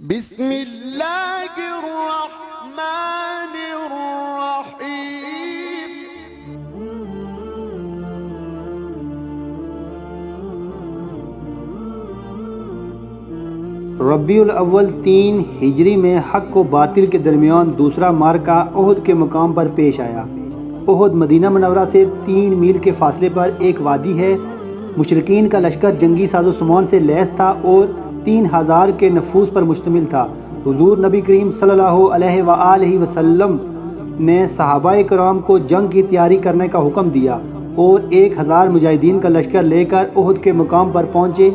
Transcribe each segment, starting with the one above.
بسم اللہ الرحمن الرحیم۔ ربیع الاول 3 ہجری میں حق و باطل کے درمیان دوسرا معرکہ احد کے مقام پر پیش آیا۔ احد مدینہ منورہ سے 3 میل کے فاصلے پر ایک وادی ہے۔ مشرکین کا لشکر جنگی ساز و سامان سے لیس تھا اور 3000 کے نفوس پر مشتمل تھا۔ حضور نبی کریم صلی اللہ علیہ وآلہ وسلم نے صحابہ کرام کو جنگ کی تیاری کرنے کا حکم دیا اور 1000 مجاہدین کا لشکر لے کر احد کے مقام پر پہنچے۔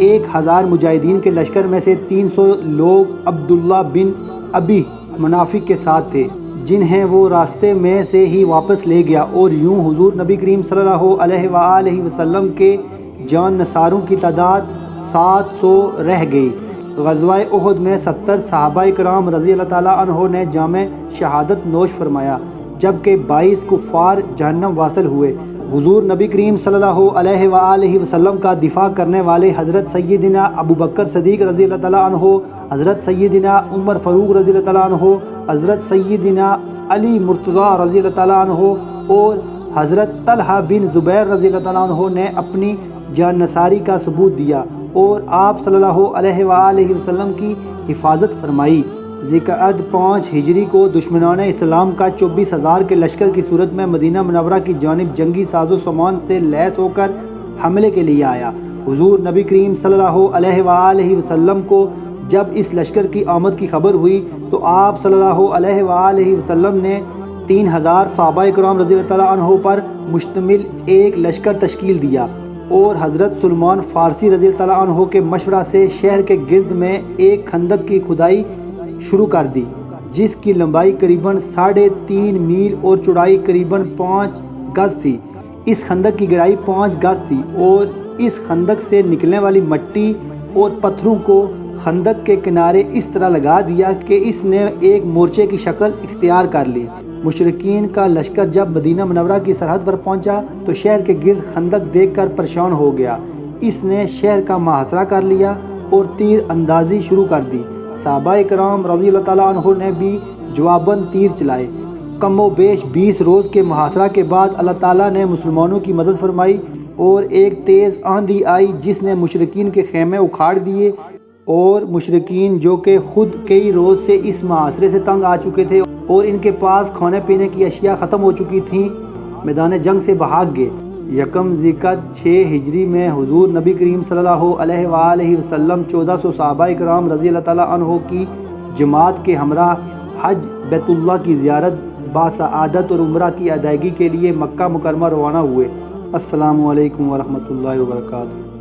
1000 مجاہدین کے لشکر میں سے 300 لوگ عبداللہ بن ابی منافق کے ساتھ تھے، جنہیں وہ راستے میں سے ہی واپس لے گیا، اور یوں حضور نبی کریم صلی اللہ علیہ وآلہ وسلم کے جان نثاروں کی تعداد 700 رہ گئی۔ غزوہ احد میں 70 صحابہ کرام رضی اللہ تعالیٰ عنہ نے جام شہادت نوش فرمایا، جبکہ 22 کفار جہنم واصل ہوئے۔ حضور نبی کریم صلی اللہ علیہ وآلہ وسلم کا دفاع کرنے والے حضرت سیدنا ابوبکر صدیق رضی اللہ تعالیٰ عنہ، حضرت سیدنا عمر فاروق رضی اللہ تعالیٰ عنہ، حضرت سیدنا علی مرتضیٰ رضی اللہ تعالیٰ عنہ اور حضرت طلحہ بن زبیر رضی اللہ تعالیٰ عنہ نے اپنی جان نثاری کا ثبوت دیا اور آپ صلی اللہ علیہ وآلہ وسلم کی حفاظت فرمائی۔ ذی-القعدہ 5 ہجری کو دشمنان اسلام کا 24000 کے لشکر کی صورت میں مدینہ منورہ کی جانب جنگی ساز و سامان سے لیس ہو کر حملے کے لیے آیا۔ حضور نبی کریم صلی اللہ علیہ وآلہ وسلم کو جب اس لشکر کی آمد کی خبر ہوئی تو آپ صلی اللہ علیہ وآلہ وسلم نے 3000 صحابہ کرام رضی اللہ تعالیٰ عنہ پر مشتمل ایک لشکر تشکیل دیا اور حضرت سلمان فارسی رضی اللہ تعالیٰ عنہ کے مشورہ سے شہر کے گرد میں ایک خندق کی کھدائی شروع کر دی، جس کی لمبائی قریباً 3.5 میل اور چوڑائی قریباً 5 گز تھی۔ اس خندق کی گہرائی 5 گز تھی اور اس خندق سے نکلنے والی مٹی اور پتھروں کو خندق کے کنارے اس طرح لگا دیا کہ اس نے ایک مورچے کی شکل اختیار کر لی۔ مشرکین کا لشکر جب مدینہ منورہ کی سرحد پر پہنچا تو شہر کے گرد خندق دیکھ کر پریشان ہو گیا۔ اس نے شہر کا محاصرہ کر لیا اور تیر اندازی شروع کر دی۔ صحابہ کرام رضی اللہ تعالیٰ عنہ نے بھی جواباً تیر چلائے۔ کم و بیش 20 روز کے محاصرہ کے بعد اللہ تعالیٰ نے مسلمانوں کی مدد فرمائی اور ایک تیز آندھی آئی جس نے مشرکین کے خیمے اکھاڑ دیے، اور مشرکین جو کہ خود کئی روز سے اس محاصرے سے تنگ آ چکے تھے اور ان کے پاس کھانے پینے کی اشیاء ختم ہو چکی تھیں، میدان جنگ سے بھاگ گئے۔ یکم ذی-القعدہ 6 ہجری میں حضور نبی کریم صلی اللہ علیہ وآلہ وسلم 1400 صحابہ کرام رضی اللہ تعالیٰ عنہ کی جماعت کے ہمراہ حج بیت اللہ کی زیارت باسعادت اور عمرہ کی ادائیگی کے لیے مکہ مکرمہ روانہ ہوئے۔ السلام علیکم ورحمۃ اللہ وبرکاتہ۔